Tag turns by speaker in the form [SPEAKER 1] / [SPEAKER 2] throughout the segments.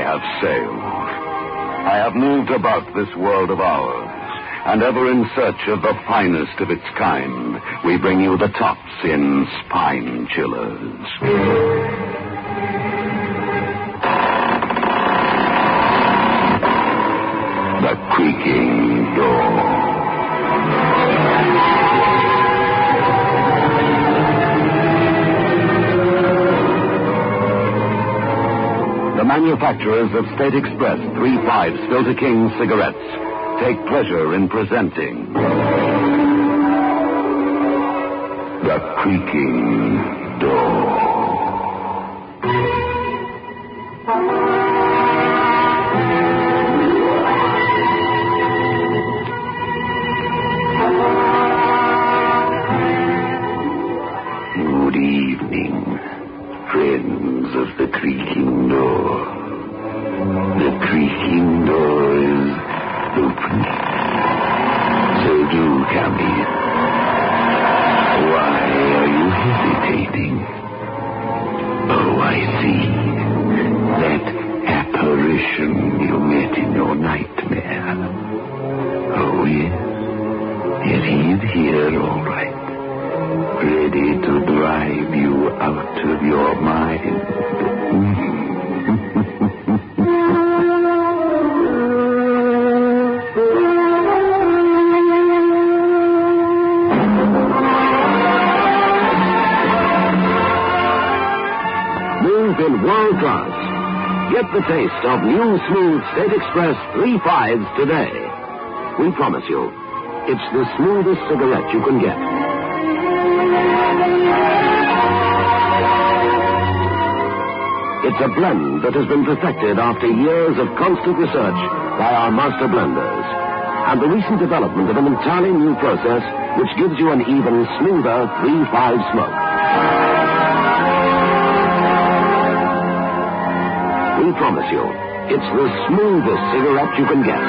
[SPEAKER 1] have sailed. I have moved about this world of ours, and ever in search of the finest of its kind, we bring you the tops in spine chillers. The Creaking Door. The manufacturers of State Express 3/5 Filter King cigarettes take pleasure in presenting The Creaking Door. Good evening, friends of The Creaking Door. The Creaking Door is open. So do come in. Why are you hesitating? Oh, I see. That apparition you met in your nightmare. Oh, yes. Yes, he's here, all right. Ready to drive you out of your mind. In world class. Get the taste of new smooth State Express 3/5s today. We promise you, it's the smoothest cigarette you can get. It's a blend that has been perfected after years of constant research by our master blenders. And the recent development of an entirely new process which gives you an even smoother 3/5 smoke. We promise you, it's the smoothest cigarette you can get.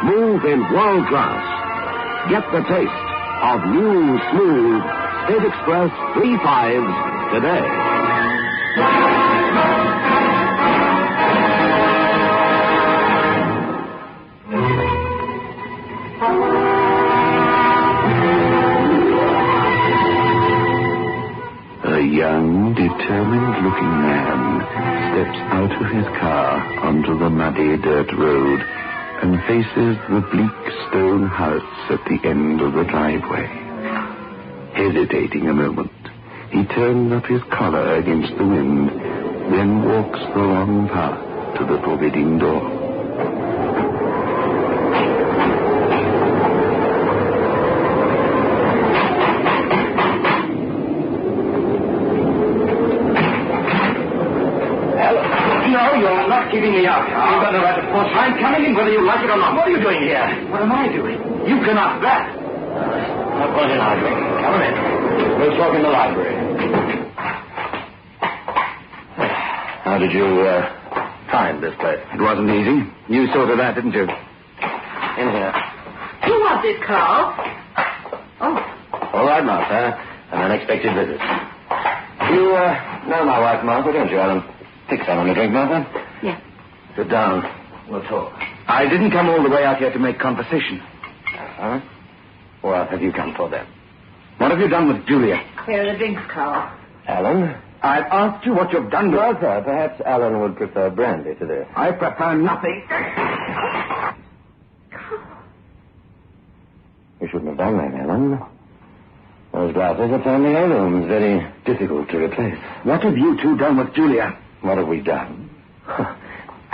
[SPEAKER 1] Move in world class. Get the taste of new, smooth State Express 3/5s today. A young, determined-looking man steps out of his car onto the muddy dirt road and faces the bleak stone house at the end of the driveway. Hesitating a moment, he turns up his collar against the wind, then walks the long path to the forbidding door.
[SPEAKER 2] Keeping me out. You've got no right to force. I'm coming in whether you like it or not. What are you doing here? What am I doing? You cannot that. No point in arguing. Come on in. We'll talk in the library.
[SPEAKER 1] How did you find this place? It wasn't easy. You sorted that, didn't you?
[SPEAKER 2] In here.
[SPEAKER 3] Who was this, Carl? Oh.
[SPEAKER 2] All right, Martha. An unexpected visit. You know my wife, Martha, don't you, Alan? Fix someone a drink, Martha.
[SPEAKER 3] Yes.
[SPEAKER 2] Sit down. We'll talk.
[SPEAKER 1] I didn't come all the way out here to make conversation.
[SPEAKER 2] Huh? What have you come for, then?
[SPEAKER 1] What have you done with Julia?
[SPEAKER 3] Clear the drinks, Carl.
[SPEAKER 2] Alan?
[SPEAKER 1] I've asked you what you've done with her.
[SPEAKER 2] Martha, perhaps Alan would prefer brandy to this.
[SPEAKER 1] I prefer nothing.
[SPEAKER 2] You shouldn't have done that, Alan. Those glasses are family heirlooms, very difficult to replace.
[SPEAKER 1] What have you two done with Julia?
[SPEAKER 2] What have we done?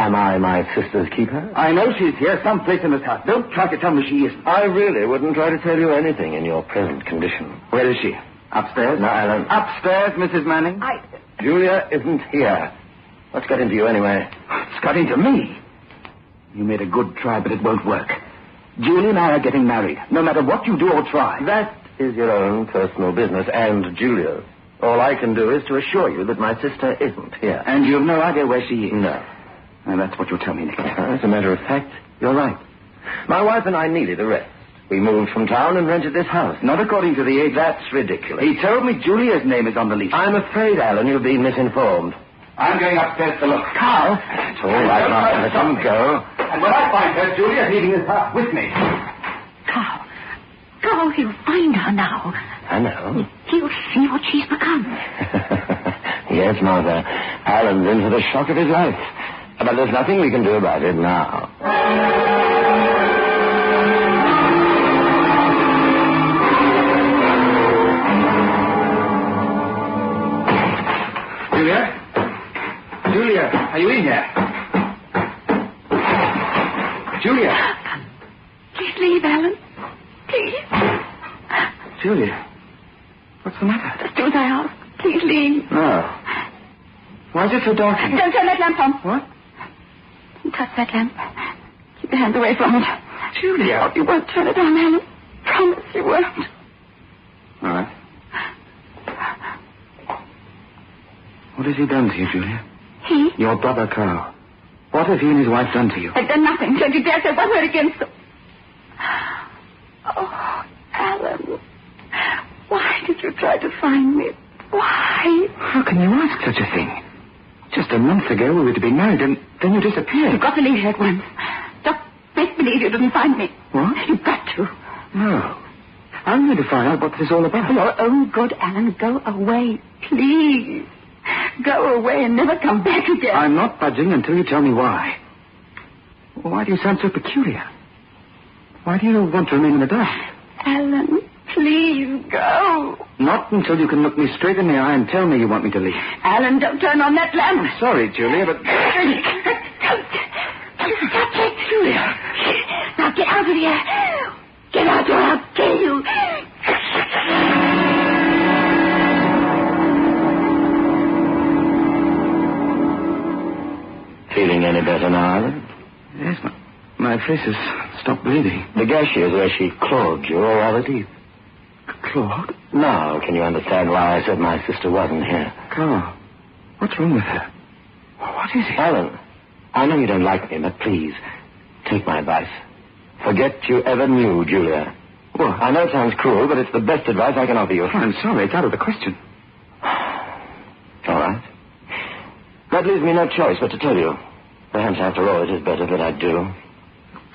[SPEAKER 2] Am I my sister's keeper?
[SPEAKER 1] I know she's here, someplace in this house. Don't try to tell me she isn't.
[SPEAKER 2] I really wouldn't try to tell you anything in your present condition.
[SPEAKER 1] Where is she? Upstairs?
[SPEAKER 2] No, Alan.
[SPEAKER 1] Upstairs, Mrs. Manning?
[SPEAKER 2] Julia isn't here. What's got into you anyway?
[SPEAKER 1] It's got into me. You made a good try, but it won't work. Julia and I are getting married, no matter what you do or try.
[SPEAKER 2] That is your own personal business and Julia's. All I can do is to assure you that my sister isn't here.
[SPEAKER 1] And you've no idea where she is?
[SPEAKER 2] No.
[SPEAKER 1] And that's what you'll tell me next time.
[SPEAKER 2] As a matter of fact, you're right. My wife and I needed a rest. We moved from town and rented this house.
[SPEAKER 1] Not according to the age.
[SPEAKER 2] That's ridiculous.
[SPEAKER 1] He told me Julia's name is on the lease.
[SPEAKER 2] I'm afraid, Alan, you've been misinformed. I'm going upstairs to look.
[SPEAKER 4] Carl! It's all right, Martha. Let him go.
[SPEAKER 2] And when I find her, Julia's leaving her with me.
[SPEAKER 3] Carl, he'll find her now.
[SPEAKER 4] I know.
[SPEAKER 3] He'll see what she's become.
[SPEAKER 4] Yes, Martha. Alan's in for the shock of his life. But there's nothing we can do about it now.
[SPEAKER 2] Julia, are you in here? Julia.
[SPEAKER 3] Please leave, Alan. Please.
[SPEAKER 2] Julia, what's the matter?
[SPEAKER 3] Just do as I ask. Please leave.
[SPEAKER 2] No. Why is it so dark in here?
[SPEAKER 3] Don't turn that lamp on.
[SPEAKER 2] What?
[SPEAKER 3] Don't touch that lamp. Keep your hands away from it.
[SPEAKER 2] Julia.
[SPEAKER 3] You won't turn it on, Alan. Promise you won't.
[SPEAKER 2] All right. What has he done to you, Julia?
[SPEAKER 3] He?
[SPEAKER 2] Your brother, Carl. What have he and his wife done to you?
[SPEAKER 3] I've done nothing. Don't you dare say one word against them. Oh, Alan. Why did you try to find me? Why?
[SPEAKER 2] How can you ask such a thing? Just a month ago we were to be married, and then you disappeared.
[SPEAKER 3] You've got to leave here at once. Just make believe you didn't find me.
[SPEAKER 2] What?
[SPEAKER 3] You've got to.
[SPEAKER 2] No. I'm going to find out what this is all about.
[SPEAKER 3] For your own good, Alan, go away. Please. Go away and never come back again.
[SPEAKER 2] I'm not budging until you tell me why. Why do you sound so peculiar? Why do you want to remain in the dark?
[SPEAKER 3] Alan, please go.
[SPEAKER 2] Not until you can look me straight in the eye and tell me you want me to leave.
[SPEAKER 3] Alan, don't turn on that lamp.
[SPEAKER 2] I'm sorry, Julia, but...
[SPEAKER 3] Don't stop it, Julia. Now get out of here. Get out or I'll kill you.
[SPEAKER 4] Feeling any better now, Alan?
[SPEAKER 2] Yes, my face has stopped bleeding.
[SPEAKER 4] The gash is where she clawed you, or rather deep.
[SPEAKER 2] Claude?
[SPEAKER 4] Now, can you understand why I said my sister wasn't here?
[SPEAKER 2] Carl, what's wrong with her? What is it?
[SPEAKER 4] Alan, I know you don't like me, but please, take my advice. Forget you ever knew Julia.
[SPEAKER 2] What?
[SPEAKER 4] I know it sounds cruel, but it's the best advice I can offer you.
[SPEAKER 2] I'm sorry, it's out of the question.
[SPEAKER 4] All right. That leaves me no choice but to tell you. Perhaps after all, it is better that I do.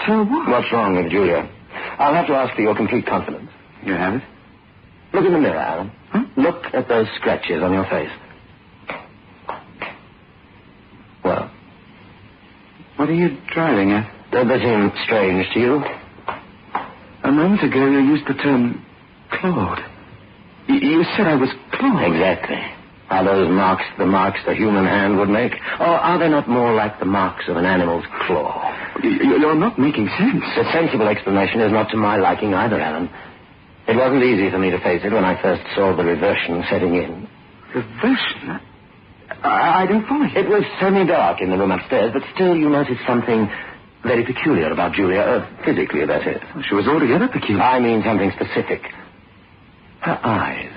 [SPEAKER 2] Tell what?
[SPEAKER 4] What's wrong with Julia? I'll have to ask for your complete confidence.
[SPEAKER 2] You have it?
[SPEAKER 4] Look in the mirror, Alan.
[SPEAKER 2] Huh?
[SPEAKER 4] Look at those scratches on your face. Well?
[SPEAKER 2] What are you driving at?
[SPEAKER 4] Don't they seem strange to you?
[SPEAKER 2] A moment ago you used the term Claude. You said I was Claude.
[SPEAKER 4] Exactly. Are those marks the marks the human hand would make? Or are they not more like the marks of an animal's claw?
[SPEAKER 2] You're not making sense.
[SPEAKER 4] The sensible explanation is not to my liking either, Alan. It wasn't easy for me to face it when I first saw the reversion setting in.
[SPEAKER 2] Reversion? I don't follow you.
[SPEAKER 4] It was semi-dark in the room upstairs, but still you noticed something very peculiar about Julia. Physically, that is.
[SPEAKER 2] She was altogether peculiar.
[SPEAKER 4] I mean something specific. Her eyes.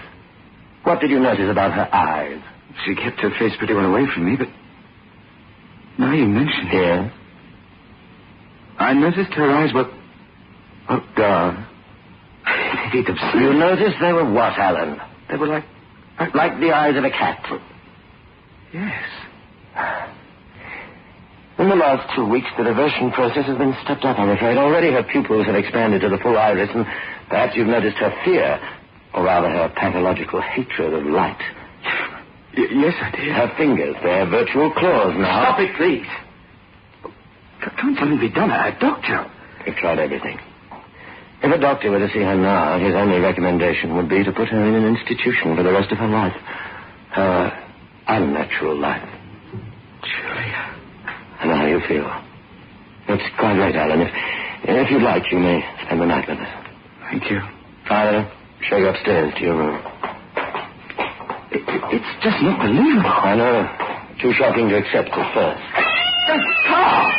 [SPEAKER 4] What did you notice about her eyes?
[SPEAKER 2] She kept her face pretty well away from me, but now you mention it.
[SPEAKER 4] Yes?
[SPEAKER 2] I noticed her eyes were... Oh, God. It's absurd.
[SPEAKER 4] You noticed they were what, Alan?
[SPEAKER 2] They were like
[SPEAKER 4] the eyes of a cat.
[SPEAKER 2] Yes.
[SPEAKER 4] In the last 2 weeks, the reversion process has been stepped up, I'm afraid. Already her pupils have expanded to the full iris, and perhaps you've noticed her fear, or rather her pathological hatred of light.
[SPEAKER 2] Yes, I did.
[SPEAKER 4] Her fingers, they're virtual claws now.
[SPEAKER 2] Stop it, please. Can't something be done? A doctor?
[SPEAKER 4] We've tried everything. If a doctor were to see her now, his only recommendation would be to put her in an institution for the rest of her life. Her unnatural life.
[SPEAKER 2] Julia.
[SPEAKER 4] I know how you feel. It's quite late, Alan. If you'd like, you may spend the night with us.
[SPEAKER 2] Thank you.
[SPEAKER 4] I'll show you upstairs to your room.
[SPEAKER 2] It's just not believable.
[SPEAKER 4] I know. Too shocking to accept at first.
[SPEAKER 2] Carl!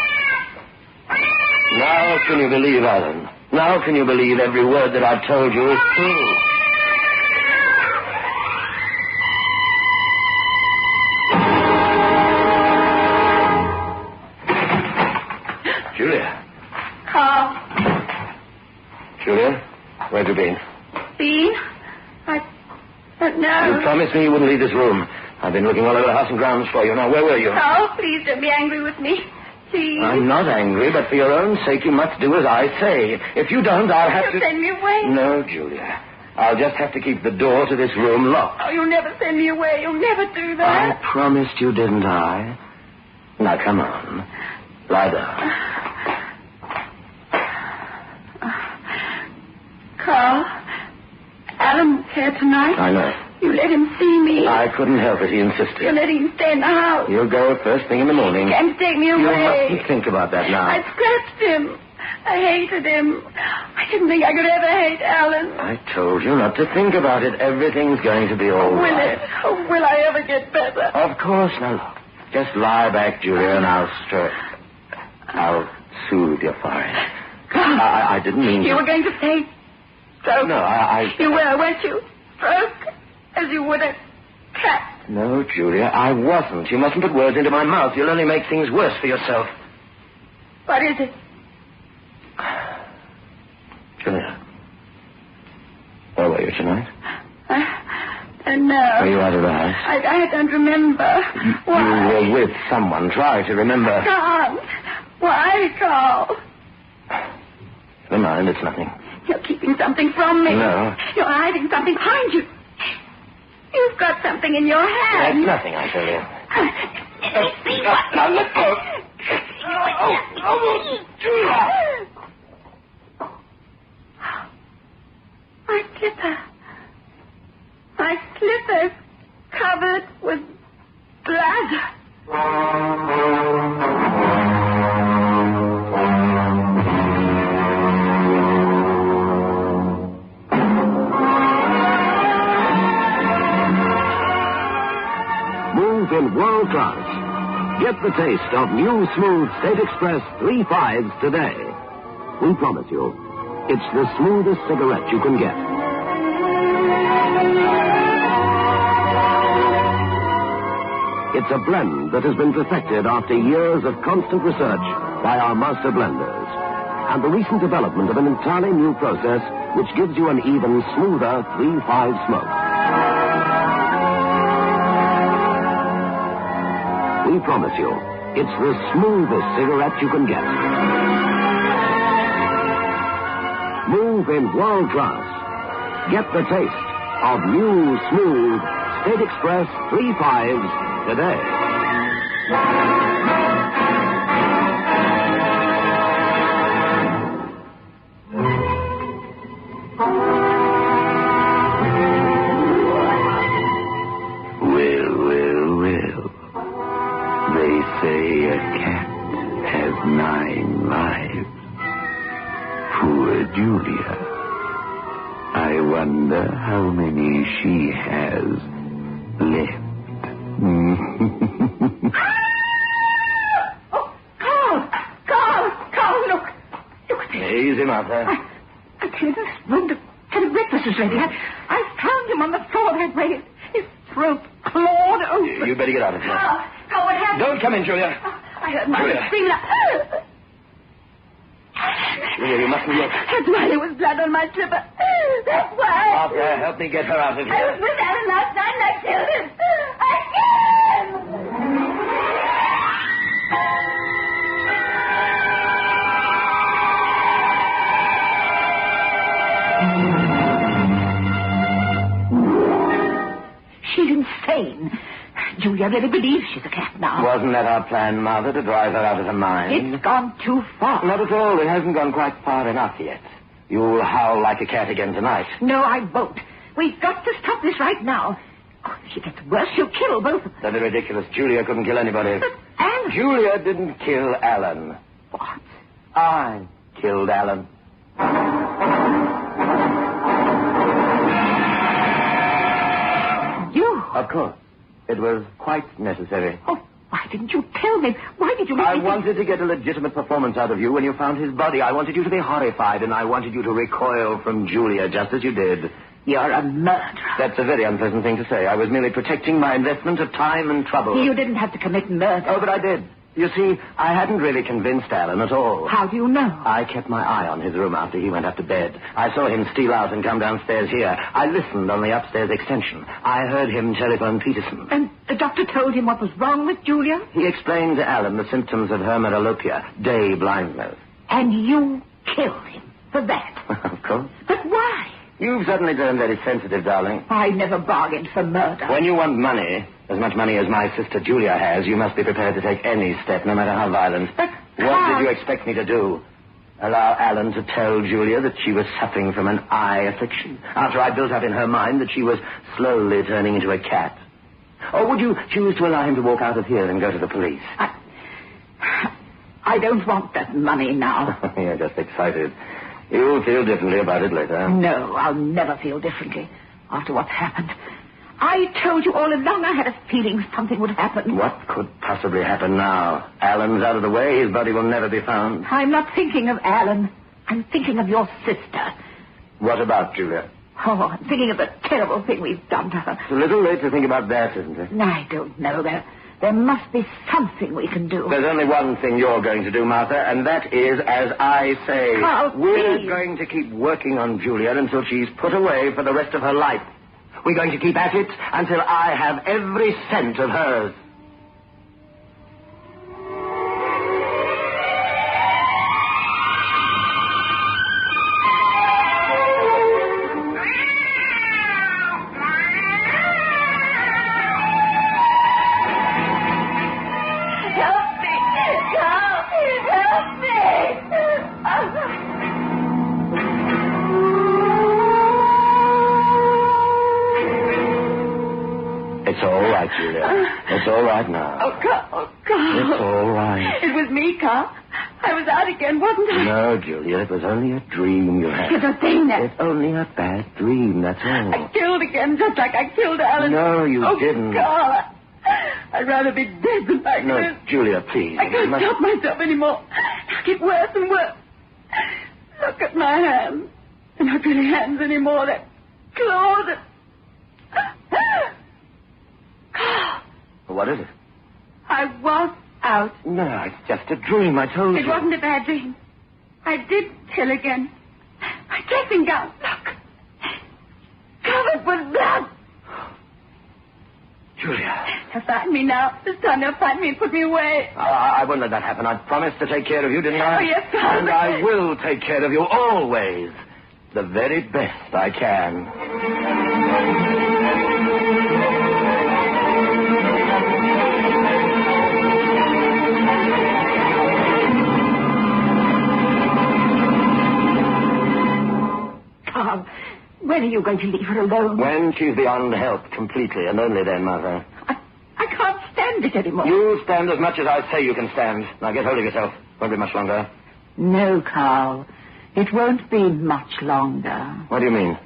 [SPEAKER 4] Now can you believe, Alan? Now can you believe every word that I've told you is true? Julia.
[SPEAKER 3] Carl.
[SPEAKER 4] Julia, where have you been?
[SPEAKER 3] Been? I don't know.
[SPEAKER 4] You promised me you wouldn't leave this room. I've been looking all over the house and grounds for you. Now, where were you?
[SPEAKER 3] Oh, please don't be angry with me. Please.
[SPEAKER 4] I'm not angry, but for your own sake, you must do as I say. If you don't, I'll have to...
[SPEAKER 3] Send me away.
[SPEAKER 4] No, Julia. I'll just have to keep the door to this room locked.
[SPEAKER 3] Oh, you'll never send me away. You'll never do that.
[SPEAKER 4] I promised you, didn't I? Now, come on. Lie down.
[SPEAKER 3] Carl, Alan's here tonight.
[SPEAKER 4] I know.
[SPEAKER 3] You let him see me.
[SPEAKER 4] I couldn't help it. He insisted.
[SPEAKER 3] You're letting him stay in the house.
[SPEAKER 4] You'll go first thing in the morning.
[SPEAKER 3] He can't take me away.
[SPEAKER 4] You mustn't think about that now.
[SPEAKER 3] I scratched him. I hated him. I didn't think I could ever hate Alan.
[SPEAKER 4] I told you not to think about it. Everything's going to be all right.
[SPEAKER 3] Will it? Oh, will I ever get better?
[SPEAKER 4] Of course. Now, look. Just lie back, Julia, and I'll soothe your forehead. I didn't mean to...
[SPEAKER 3] You were going to say stroke.
[SPEAKER 4] No,
[SPEAKER 3] You were, weren't you? Stroke? As you would a cat.
[SPEAKER 4] No, Julia, I wasn't. You mustn't put words into my mouth. You'll only make things worse for yourself.
[SPEAKER 3] What is it?
[SPEAKER 4] Julia, where were you tonight?
[SPEAKER 3] No.
[SPEAKER 4] Were you out of the house?
[SPEAKER 3] I don't remember. Why?
[SPEAKER 4] You were with someone. Try to remember.
[SPEAKER 3] I can't. Why, Carl?
[SPEAKER 4] Never mind, it's nothing.
[SPEAKER 3] You're keeping something from me.
[SPEAKER 4] No.
[SPEAKER 3] You're hiding something behind you. You've got something in your hand.
[SPEAKER 4] That's nothing, I tell you.
[SPEAKER 3] Let me see what...
[SPEAKER 4] Now, let go. Julia.
[SPEAKER 3] My slipper. My slipper's covered with blood.
[SPEAKER 5] Move in world class. Get the taste of new smooth State Express 3.5s today. We promise you, it's the smoothest cigarette you can get. It's a blend that has been perfected after years of constant research by our master blenders. And the recent development of an entirely new process which gives you an even smoother 3.5 smoke. We promise you, it's the smoothest cigarette you can get. Move in world class. Get the taste of new, smooth State Express 3.5s today.
[SPEAKER 1] Julia. I wonder how many she has left.
[SPEAKER 3] Oh, Carl, look. Look at this.
[SPEAKER 4] Easy, Martha.
[SPEAKER 3] I tell you, this room to breakfast is ready. I found him on the floor that way. His throat clawed open.
[SPEAKER 4] You better get out of here.
[SPEAKER 3] Carl, what happened?
[SPEAKER 4] Don't come in, Julia.
[SPEAKER 3] I heard my
[SPEAKER 4] Julia.
[SPEAKER 3] scream.
[SPEAKER 4] Julia, you mustn't look.
[SPEAKER 3] That's why there was blood on my slipper. That's why.
[SPEAKER 4] Martha, help me get her out of here.
[SPEAKER 3] I was with Alan last night and I killed him. She's insane. Julia really believes she's a cat now.
[SPEAKER 4] Wasn't that our plan, Martha, to drive her out of her mind?
[SPEAKER 3] It's gone too far.
[SPEAKER 4] Not at all. It hasn't gone quite far enough yet. You'll howl like a cat again tonight.
[SPEAKER 3] No, I won't. We've got to stop this right now. Oh, if she gets worse, she'll kill both of them.
[SPEAKER 4] That'd be ridiculous. Julia couldn't kill anybody.
[SPEAKER 3] But Alan...
[SPEAKER 4] Julia didn't kill Alan.
[SPEAKER 3] What?
[SPEAKER 4] I killed Alan.
[SPEAKER 3] You?
[SPEAKER 4] Of course. It was quite necessary.
[SPEAKER 3] Oh, why didn't you tell me? Why did you let
[SPEAKER 4] I
[SPEAKER 3] me...
[SPEAKER 4] wanted to get a legitimate performance out of you when you found his body. I wanted you to be horrified, and I wanted you to recoil from Julia, just as you did.
[SPEAKER 3] You're a murderer.
[SPEAKER 4] That's a very unpleasant thing to say. I was merely protecting my investment of time and trouble.
[SPEAKER 3] You didn't have to commit murder.
[SPEAKER 4] Oh, but I did. You see, I hadn't really convinced Alan at all.
[SPEAKER 3] How do you know?
[SPEAKER 4] I kept my eye on his room after he went up to bed. I saw him steal out and come downstairs here. I listened on the upstairs extension. I heard him telephone Peterson.
[SPEAKER 3] And the doctor told him what was wrong with Julia?
[SPEAKER 4] He explained to Alan the symptoms of her metalopia, day blindness.
[SPEAKER 3] And you killed him for that?
[SPEAKER 4] Of course.
[SPEAKER 3] But why?
[SPEAKER 4] You've suddenly turned very sensitive, darling.
[SPEAKER 3] I never bargained for murder.
[SPEAKER 4] When you want money, as much money as my sister Julia has, you must be prepared to take any step, no matter how violent.
[SPEAKER 3] But
[SPEAKER 4] what did you expect me to do? Allow Alan to tell Julia that she was suffering from an eye affliction, after I built up in her mind that she was slowly turning into a cat? Or would you choose to allow him to walk out of here and go to the police?
[SPEAKER 3] I don't want that money now.
[SPEAKER 4] You're just excited. You'll feel differently about it later.
[SPEAKER 3] No, I'll never feel differently after what's happened. I told you all along I had a feeling something would happen.
[SPEAKER 4] What could possibly happen now? Alan's out of the way. His body will never be found.
[SPEAKER 3] I'm not thinking of Alan. I'm thinking of your sister.
[SPEAKER 4] What about Julia?
[SPEAKER 3] Oh, I'm thinking of the terrible thing we've done to her.
[SPEAKER 4] It's a little late to think about that, isn't it?
[SPEAKER 3] I don't know. There must be something we can do.
[SPEAKER 4] There's only one thing you're going to do, Martha, and that is as I say.
[SPEAKER 3] Carl,
[SPEAKER 4] we're
[SPEAKER 3] please.
[SPEAKER 4] going to keep working on Julia until she's put away for the rest of her life. We're going to keep at it until I have every cent of hers. It's all right, Julia. It's all right now.
[SPEAKER 3] Oh, Carl.
[SPEAKER 4] It's all right.
[SPEAKER 3] It was me, Carl. I was out again, wasn't I?
[SPEAKER 4] No, Julia, it was only a dream you had.
[SPEAKER 3] It's a thing that...
[SPEAKER 4] It's only a bad dream, that's all.
[SPEAKER 3] I killed again, just like I killed Alan.
[SPEAKER 4] No, you didn't.
[SPEAKER 3] Carl, I'd rather be dead than like
[SPEAKER 4] No,
[SPEAKER 3] this.
[SPEAKER 4] Julia, please.
[SPEAKER 3] I can't stop myself anymore. I get worse and worse. Look at my hands. They're not really hands anymore. They're claws.
[SPEAKER 4] What is it?
[SPEAKER 3] I was out.
[SPEAKER 4] No, it's just a dream, I told you.
[SPEAKER 3] It wasn't a bad dream. I did kill again. My dressing gown, look. Covered with blood.
[SPEAKER 4] Julia.
[SPEAKER 3] They'll find me now. This time they'll find me and put me away.
[SPEAKER 4] I won't let that happen. I promised to take care of you, didn't I?
[SPEAKER 3] Oh, yes, Father.
[SPEAKER 4] And I will take care of you always. The very best I can.
[SPEAKER 3] Carl, when are you going to leave her alone?
[SPEAKER 4] When she's beyond help completely, and only then, Mother.
[SPEAKER 3] I can't stand it anymore.
[SPEAKER 4] You stand as much as I say you can stand. Now get hold of yourself. Won't be much longer.
[SPEAKER 3] No, Carl. It won't be much longer.
[SPEAKER 4] What do you mean?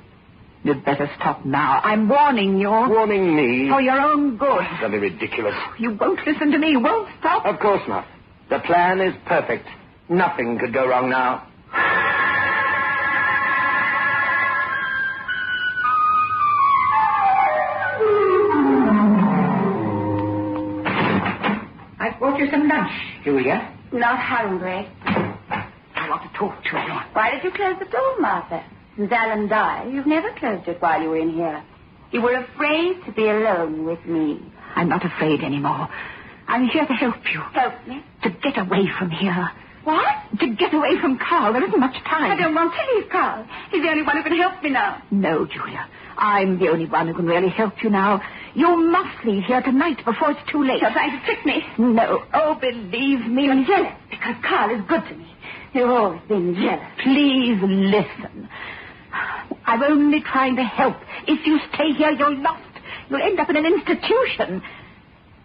[SPEAKER 3] You'd better stop now. I'm warning you.
[SPEAKER 4] Warning me?
[SPEAKER 3] For your own good.
[SPEAKER 4] That'd be ridiculous.
[SPEAKER 3] You won't listen to me. You won't stop.
[SPEAKER 4] Of course not. The plan is perfect. Nothing could go wrong now.
[SPEAKER 3] I brought you some lunch, Julia.
[SPEAKER 6] Not hungry.
[SPEAKER 3] I want to talk to you.
[SPEAKER 6] Why did you close the door, Martha? Since Alan died, you've never closed it while you were in here. You were afraid to be alone with me.
[SPEAKER 3] I'm not afraid anymore. I'm here to help you.
[SPEAKER 6] Help me?
[SPEAKER 3] To get away from here.
[SPEAKER 6] What?
[SPEAKER 3] To get away from Carl. There isn't much time.
[SPEAKER 6] I don't want to leave Carl. He's the only one who can help me now.
[SPEAKER 3] No, Julia. I'm the only one who can really help you now. You must leave here tonight before it's too late.
[SPEAKER 6] You're trying to trick me.
[SPEAKER 3] No. Oh, believe me.
[SPEAKER 6] You're jealous because Carl is good to me. You've always been jealous.
[SPEAKER 3] Please listen. I'm only trying to help. If you stay here, you're lost. You'll end up in an institution.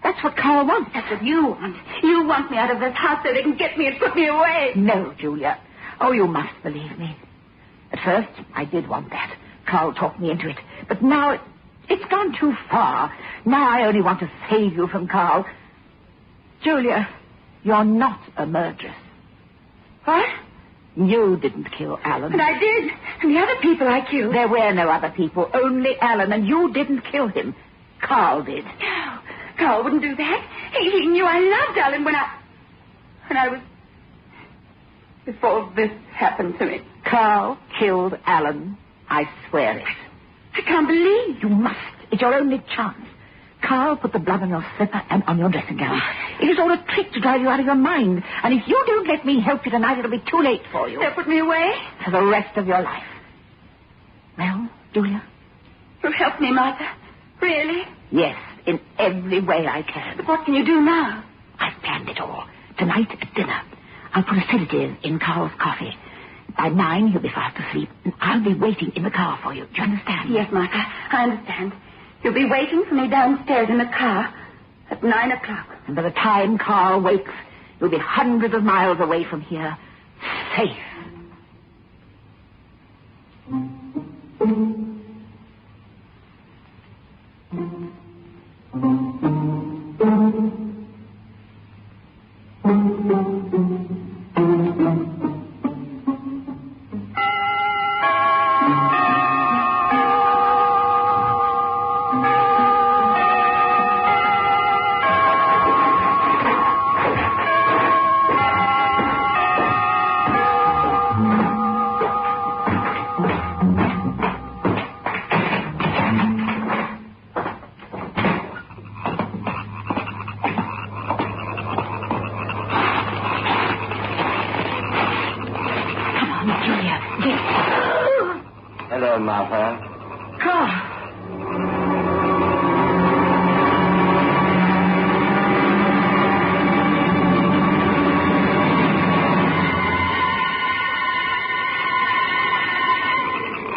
[SPEAKER 3] That's what Carl wants.
[SPEAKER 6] That's what you want. You want me out of this house so they can get me and put me away.
[SPEAKER 3] No, Julia. Oh, you must believe me. At first, I did want that. Carl talked me into it. But now, it's gone too far. Now I only want to save you from Carl. Julia, you're not a murderess.
[SPEAKER 6] What?
[SPEAKER 3] You didn't kill Alan.
[SPEAKER 6] And I did. And the other people I killed.
[SPEAKER 3] There were no other people, only Alan, and you didn't kill him. Carl did.
[SPEAKER 6] No, Carl wouldn't do that. He knew I loved Alan when I... when I was... before this happened to me.
[SPEAKER 3] Carl killed Alan. I swear it.
[SPEAKER 6] I can't believe...
[SPEAKER 3] You must. It's your only chance. Carl put the blood on your slipper and on your dressing gown. It is all a trick to drive you out of your mind. And if you don't let me help you tonight, it'll be too late for you.
[SPEAKER 6] They'll put me away?
[SPEAKER 3] For the rest of your life. Well, Julia?
[SPEAKER 6] You'll help me, Martha? Really?
[SPEAKER 3] Yes, in every way I can.
[SPEAKER 6] But what can you do now?
[SPEAKER 3] I've planned it all. Tonight at dinner, I'll put a sedative in Carl's coffee. By 9, he'll be fast asleep, and I'll be waiting in the car for you. Do you understand?
[SPEAKER 6] Yes, Martha, I understand. You'll be waiting for me downstairs in the car at 9 o'clock.
[SPEAKER 3] And by the time Carl wakes, you'll be hundreds of miles away from here, safe.
[SPEAKER 4] Hello, Martha.
[SPEAKER 3] Carl.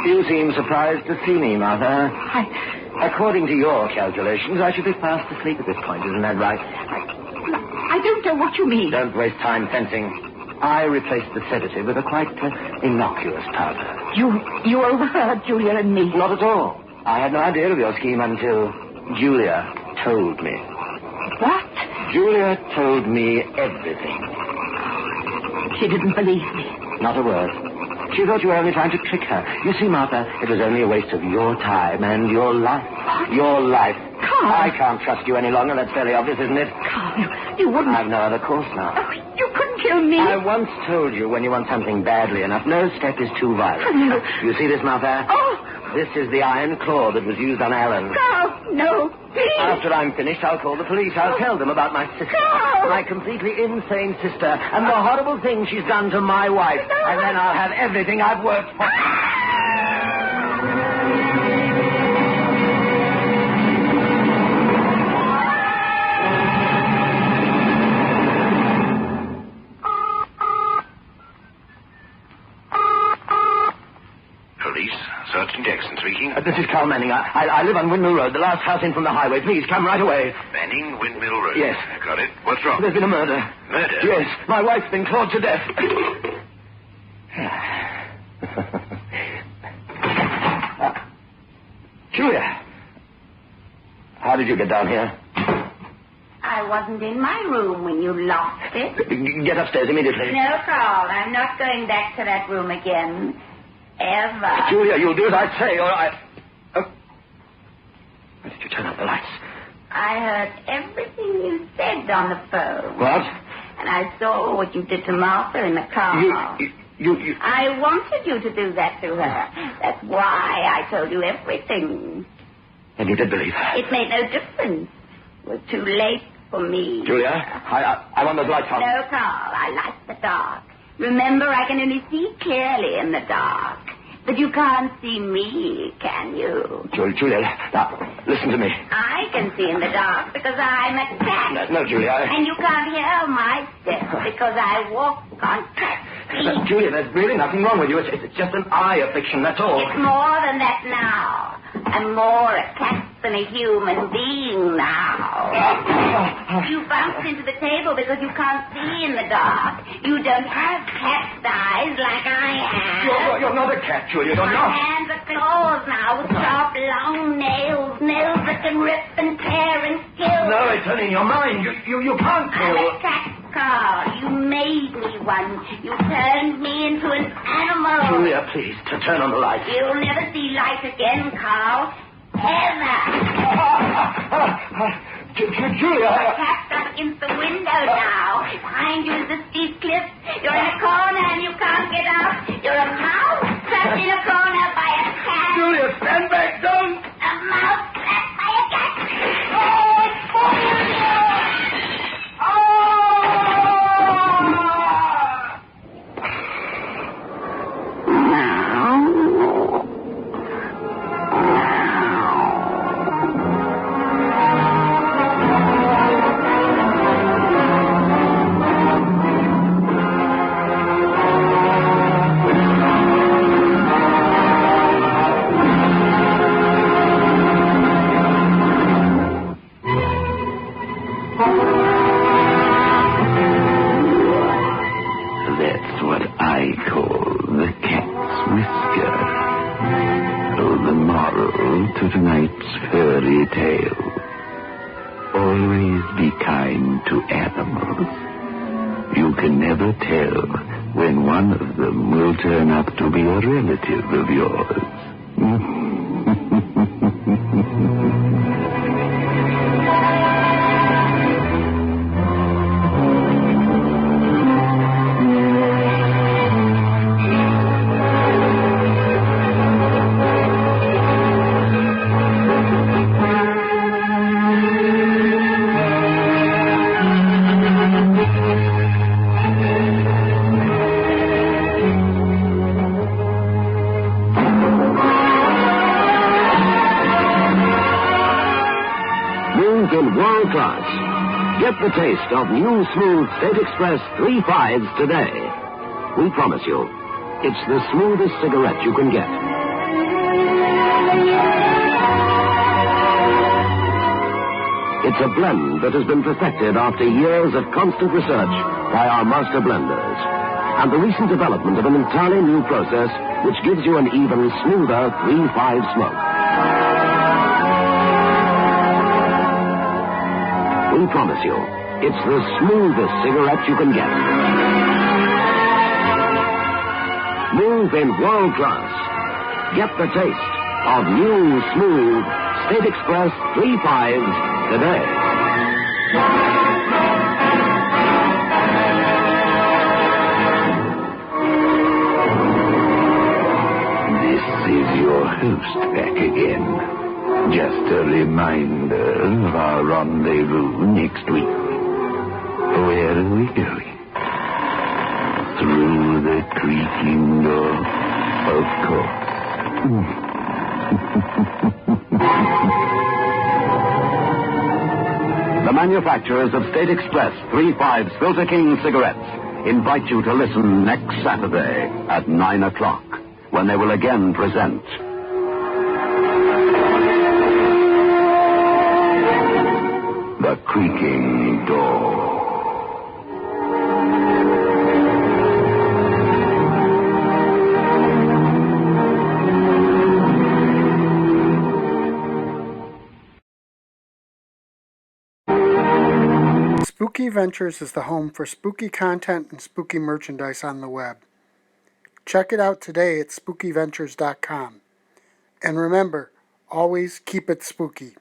[SPEAKER 4] You seem surprised to see me, Martha. According to your calculations, I should be fast asleep at this point. Isn't that right?
[SPEAKER 3] I don't know what you mean.
[SPEAKER 4] Don't waste time fencing. I replaced the sedative with a quite innocuous powder.
[SPEAKER 3] You overheard Julia and me.
[SPEAKER 4] Not at all. I had no idea of your scheme until Julia told me.
[SPEAKER 3] What?
[SPEAKER 4] Julia told me everything.
[SPEAKER 3] She didn't believe me.
[SPEAKER 4] Not a word. She thought you were only trying to trick her. You see, Martha, it was only a waste of your time and your life.
[SPEAKER 3] What?
[SPEAKER 4] Your life.
[SPEAKER 3] Carl.
[SPEAKER 4] I can't trust you any longer. That's fairly obvious, isn't it?
[SPEAKER 3] Carl, you wouldn't...
[SPEAKER 4] I've no other course now.
[SPEAKER 3] Oh, you couldn't kill me.
[SPEAKER 4] I once told you when you want something badly enough, no step is too violent.
[SPEAKER 3] No.
[SPEAKER 4] You see this, Martha?
[SPEAKER 3] Oh!
[SPEAKER 4] This is the iron claw that was used on Alan.
[SPEAKER 3] Carl, no, please.
[SPEAKER 4] After I'm finished, I'll call the police. I'll tell them about my sister.
[SPEAKER 3] Carl!
[SPEAKER 4] My completely insane sister, and the horrible thing she's done to my wife.
[SPEAKER 3] No.
[SPEAKER 4] And then I'll have everything I've worked for.
[SPEAKER 7] Sergeant Jackson speaking.
[SPEAKER 4] This is Carl Manning. I live on Windmill Road, the last house in from the highway. Please, come right away.
[SPEAKER 7] Manning, Windmill Road.
[SPEAKER 4] Yes.
[SPEAKER 7] Got it. What's wrong?
[SPEAKER 4] There's been a murder.
[SPEAKER 7] Murder?
[SPEAKER 4] Yes. My wife's been clawed to death. Julia. How did you get down here?
[SPEAKER 6] I wasn't in my room when you locked it.
[SPEAKER 4] Get upstairs immediately.
[SPEAKER 6] No, Carl, I'm not going back to that room again. Ever.
[SPEAKER 4] Julia, you'll do as I say, or I... Oh. Why did you turn off the lights?
[SPEAKER 6] I heard everything you said on the phone.
[SPEAKER 4] What?
[SPEAKER 6] And I saw what you did to Martha in the car.
[SPEAKER 4] You...
[SPEAKER 6] I wanted you to do that to her. That's why I told you everything.
[SPEAKER 4] And you did believe her?
[SPEAKER 6] It made no difference. It was too late for me.
[SPEAKER 4] Julia, I want those lights on.
[SPEAKER 6] No, Carl, I like the dark. Remember, I can only see clearly in the dark. But you can't see me, can you?
[SPEAKER 4] Julia, now, listen to me.
[SPEAKER 6] I can see in the dark because I'm a cat.
[SPEAKER 4] No, Julia.
[SPEAKER 6] And you can't hear my steps because I walk on cat feet.
[SPEAKER 4] Julia, there's really nothing wrong with you. It's just an eye affliction, that's all.
[SPEAKER 6] It's more than that now. I'm more a cat than a human being now. You bounced into the table because you can't see in the dark. You don't have cat's eyes like I have.
[SPEAKER 4] You're not a cat, Julia. You're
[SPEAKER 6] My
[SPEAKER 4] not.
[SPEAKER 6] hands are claws now with sharp, long nails. Nails that can rip and tear and kill.
[SPEAKER 4] No, it's only in your mind. You can't kill.
[SPEAKER 6] I'm a cat, Carl. You made me one. You turned me into an animal.
[SPEAKER 4] Julia, please, turn on the lights.
[SPEAKER 6] You'll never see light again, Carl. Ever.
[SPEAKER 4] Julia.
[SPEAKER 6] Cat doesn't against the window now. Behind you is the steep cliff. You're in a corner and you can't get out. You're a mouse trapped in a corner by a cat.
[SPEAKER 2] Julia, stand back, don't!
[SPEAKER 6] A mouse trapped by a cat. Oh, poor Julia!
[SPEAKER 1] That's what I call the cat's whisker. Oh, the moral to tonight's fairy tale. Always be kind to animals. You can never tell when one of them will turn up to be a relative of yours.
[SPEAKER 5] In world class. Get the taste of new smooth State Express 3/5s today. We promise you, it's the smoothest cigarette you can get. It's a blend that has been perfected after years of constant research by our master blenders. And the recent development of an entirely new process which gives you an even smoother 3/5 smoke. We promise you, it's the smoothest cigarette you can get. Move in world class. Get the taste of new, smooth State Express 3/5s today.
[SPEAKER 1] This is your host back again. Just a reminder of our rendezvous next week. Where are we going? Through the creaking door, of course.
[SPEAKER 5] The manufacturers of State Express 3/5s Filter King cigarettes invite you to listen next Saturday at 9 o'clock when they will again present The Creaking Door.
[SPEAKER 8] Spooky Ventures is the home for spooky content and spooky merchandise on the web. Check it out today at spookyventures.com. And remember, always keep it spooky.